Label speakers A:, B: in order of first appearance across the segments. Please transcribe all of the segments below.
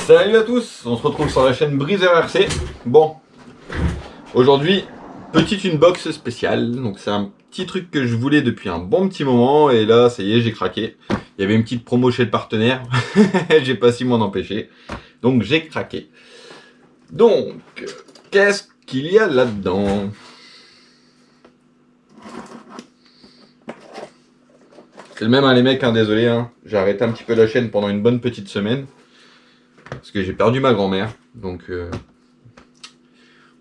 A: Salut à tous, on se retrouve sur la chaîne Brise RRC. Bon, aujourd'hui, petite unbox spéciale. Donc c'est un petit truc que je voulais depuis un bon petit moment et là, ça y est, j'ai craqué. Il y avait une petite promo chez le partenaire, j'ai pas su m'en empêcher. Donc j'ai craqué. Donc, qu'est-ce qu'il y a là-dedans? C'est le même, hein, les mecs, hein, désolé, hein. J'ai arrêté un petit peu la chaîne pendant une bonne petite semaine. Parce que j'ai perdu ma grand-mère. Donc,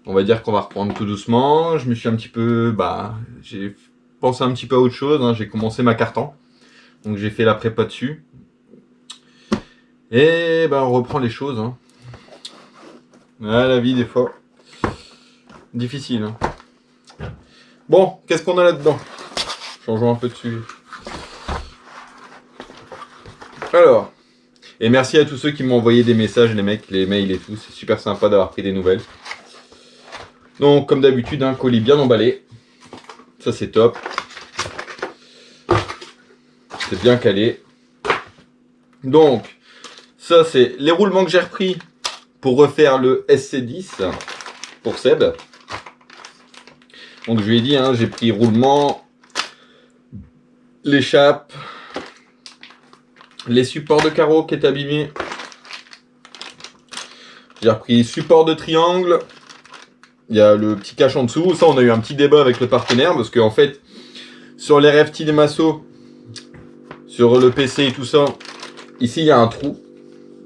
A: on va dire qu'on va reprendre tout doucement. Je me suis un petit peu... j'ai pensé un petit peu à autre chose, hein. J'ai commencé ma cartan. Donc j'ai fait la prépa dessus. Et on reprend les choses, hein. Ah, la vie, des fois. Difficile, hein. Bon, qu'est-ce qu'on a là-dedans? Changeons un peu de sujet. Alors... Et merci à tous ceux qui m'ont envoyé des messages, les mecs, les mails et tout. C'est super sympa d'avoir pris des nouvelles. Donc, comme d'habitude, un colis bien emballé. Ça, c'est top. C'est bien calé. Donc, ça, c'est les roulements que j'ai repris pour refaire le SC10 pour Seb. Donc, je lui ai dit, hein, j'ai pris roulement, l'échappe, les supports de carreaux qui étaient abîmés. J'ai repris support de triangle. Il y a le petit cache en dessous. Ça, on a eu un petit débat avec le partenaire parce qu'en fait, sur les RFT des Masso, sur le PC et tout ça, ici, il y a un trou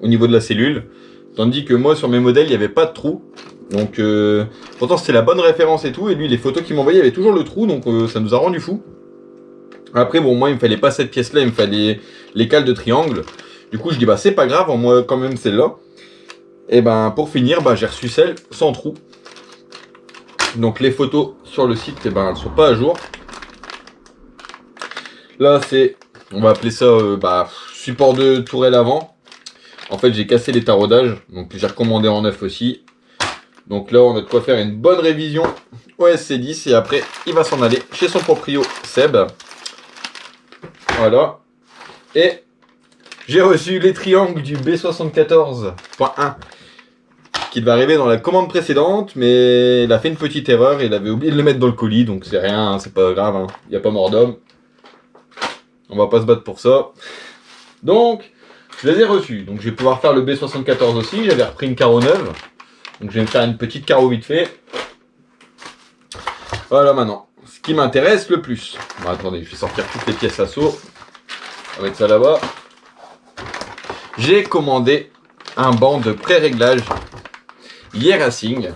A: au niveau de la cellule. Tandis que moi, sur mes modèles, il n'y avait pas de trou. Donc, pourtant, c'était la bonne référence et tout. Et lui, les photos qu'il m'envoyait, il y avait toujours le trou. Donc, ça nous a rendu fou. Après, bon, moi, il me fallait pas cette pièce-là. Il me fallait les cales de triangle. Du coup, je dis, bah, c'est pas grave. Moi, quand même, celle-là. Et pour finir, j'ai reçu celle sans trou. Donc, les photos sur le site, elles sont pas à jour. Là, c'est, on va appeler ça, support de tourelle avant. En fait, j'ai cassé les taraudages. Donc, j'ai recommandé en neuf aussi. Donc là, on a de quoi faire une bonne révision au SC10 et après, il va s'en aller chez son proprio Seb. Voilà. Et j'ai reçu les triangles du B74.1 qui devait arriver dans la commande précédente, mais il a fait une petite erreur et il avait oublié de le mettre dans le colis, donc c'est rien, hein, c'est pas grave, hein. Il n'y a pas mort d'homme. On va pas se battre pour ça. Donc, je les ai reçus. Donc, je vais pouvoir faire le B74 aussi. J'avais repris une carreau neuve. Donc, je vais me faire une petite carreau vite fait. Voilà maintenant. Ce qui m'intéresse le plus. Bon, attendez, je vais sortir toutes les pièces à saut. On va mettre ça là-bas. J'ai commandé un banc de pré-réglage Racing.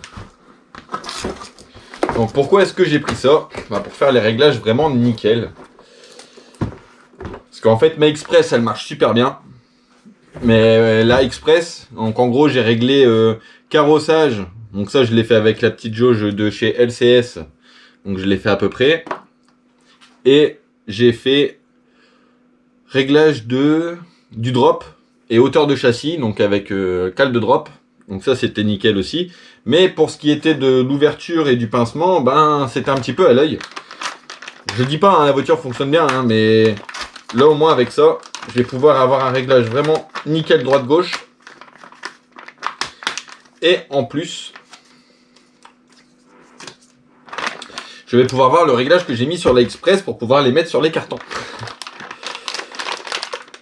A: Donc, pourquoi est-ce que j'ai pris ça? Pour faire les réglages vraiment nickel. Parce qu'en fait, ma Express, elle marche super bien. Mais la Express, donc en gros, j'ai réglé carrossage. Donc ça, je l'ai fait avec la petite jauge de chez LCS. Donc je l'ai fait à peu près. Et j'ai fait réglage du drop et hauteur de châssis. Donc avec cale de drop. Donc ça, c'était nickel aussi. Mais pour ce qui était de l'ouverture et du pincement, c'était un petit peu à l'œil. Je dis pas, hein, la voiture fonctionne bien, hein, mais là au moins avec ça, je vais pouvoir avoir un réglage vraiment nickel droite-gauche. Et en plus, je vais pouvoir voir le réglage que j'ai mis sur l'Express pour pouvoir les mettre sur les cartons.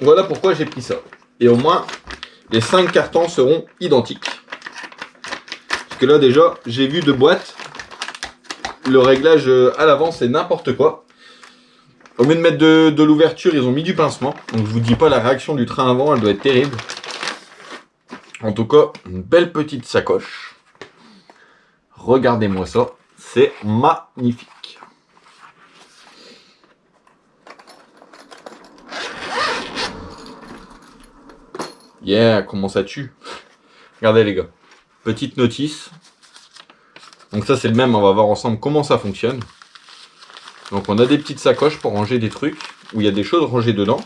A: Voilà pourquoi j'ai pris ça. Et au moins, les 5 cartons seront identiques. Parce que là déjà, j'ai vu de boîtes. Le réglage à l'avant, c'est n'importe quoi. Au lieu de mettre de l'ouverture, ils ont mis du pincement. Donc je vous dis pas, la réaction du train avant, elle doit être terrible. En tout cas, une belle petite sacoche. Regardez-moi ça. C'est magnifique. Yeah, comment ça tue. Regardez les gars. Petite notice. Donc ça c'est le même, on va voir ensemble comment ça fonctionne. Donc on a des petites sacoches pour ranger des trucs, où il y a des choses rangées dedans.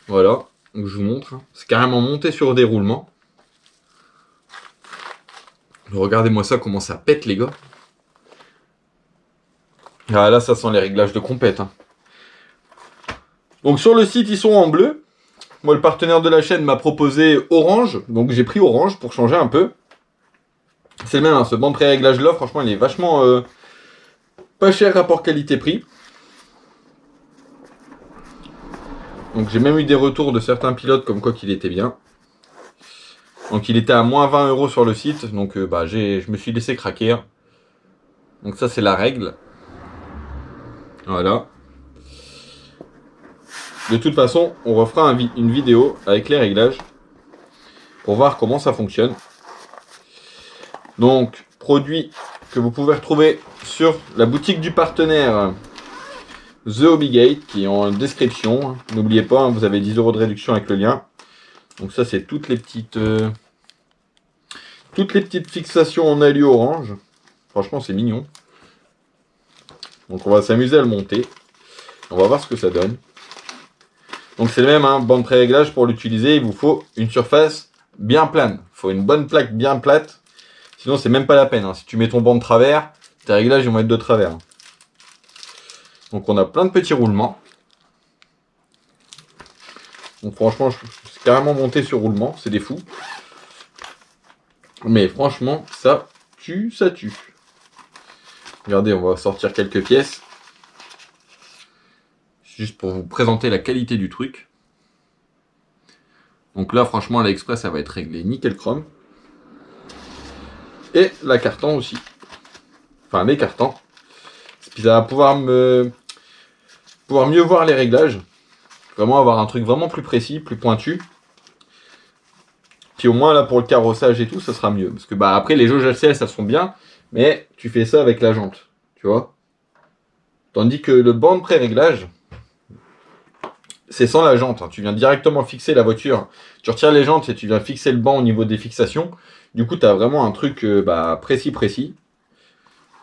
A: Voilà, donc je vous montre. C'est carrément monté sur des roulements. Regardez-moi ça, comment ça pète les gars. Ah là, ça sent les réglages de compète, hein. Donc sur le site, ils sont en bleu. moi le partenaire de la chaîne m'a proposé Orange, donc j'ai pris Orange pour changer un peu. C'est le même, hein, ce banc de pré-réglage là, franchement il est vachement pas cher rapport qualité-prix. Donc j'ai même eu des retours de certains pilotes comme quoi qu'il était bien. Donc il était à moins 20 € sur le site, donc je me suis laissé craquer. Donc ça c'est la règle. Voilà. De toute façon, on refera une vidéo avec les réglages pour voir comment ça fonctionne. Donc, produit que vous pouvez retrouver sur la boutique du partenaire The Hobbygate qui est en description. N'oubliez pas, hein, vous avez 10 € de réduction avec le lien. Donc ça, c'est toutes les petites fixations en alu orange. Franchement, c'est mignon. Donc on va s'amuser à le monter. On va voir ce que ça donne. Donc c'est le même, hein, banc de pré-réglage, pour l'utiliser, il vous faut une surface bien plane. Il faut une bonne plaque bien plate. Sinon c'est même pas la peine. Hein. Si tu mets ton banc de travers, tes réglages ils vont être de travers. Donc on a plein de petits roulements. Donc franchement, c'est carrément monté sur roulement, c'est des fous. Mais franchement, ça tue, ça tue. Regardez, on va sortir quelques pièces. Juste pour vous présenter la qualité du truc. Donc là, franchement, l'Aliexpress, ça va être réglé nickel chrome. Et la carton aussi. Enfin, les cartons. Puis ça va pouvoir mieux voir les réglages. Vraiment avoir un truc vraiment plus précis, plus pointu. Puis au moins, là, pour le carrossage et tout, ça sera mieux. Parce que après, les jauges LCL, ça sont bien. Mais tu fais ça avec la jante. Tu vois. Tandis que le banc de pré-réglage, c'est sans la jante, hein. Tu viens directement fixer la voiture. Tu retires les jantes et tu viens fixer le banc au niveau des fixations. Du coup, tu as vraiment un truc précis.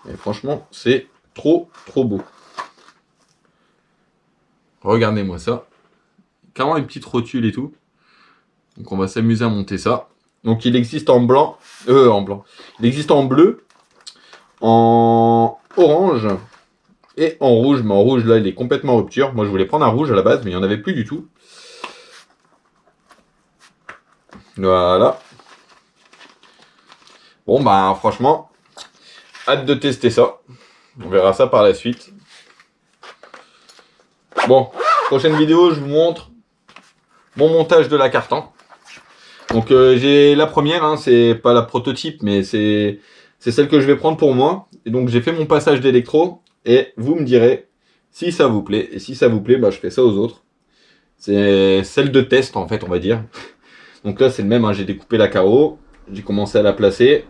A: Et franchement, c'est trop beau. Regardez-moi ça. Carrément une petite rotule et tout. Donc on va s'amuser à monter ça. Donc il existe en blanc. Il existe en bleu, en orange et en rouge. Mais en rouge, là, il est complètement rupture. Moi, je voulais prendre un rouge à la base, mais il n'y en avait plus du tout. Voilà. Bon, franchement, hâte de tester ça. On verra ça par la suite. Bon, prochaine vidéo, je vous montre mon montage de la carton. Donc j'ai la première, hein, c'est pas la prototype, mais c'est celle que je vais prendre pour moi. Et donc j'ai fait mon passage d'électro. Et vous me direz si ça vous plaît. Et si ça vous plaît, je fais ça aux autres. C'est celle de test, en fait, on va dire. Donc là, c'est le même, hein, j'ai découpé la carreau. J'ai commencé à la placer.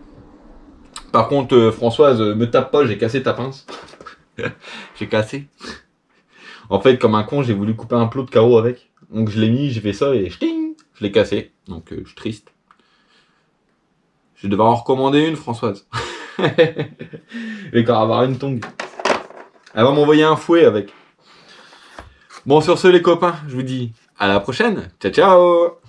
A: Par contre, Françoise, me tape pas, j'ai cassé ta pince. J'ai cassé. En fait, comme un con, j'ai voulu couper un plot de carreau avec. Donc je l'ai mis, j'ai fait ça et je l'ai cassé. Donc je suis triste. Je vais devoir en recommander une, Françoise. Et quand avoir une tongue. Elle va m'envoyer un fouet avec. Bon, sur ce, les copains, je vous dis à la prochaine. Ciao, ciao!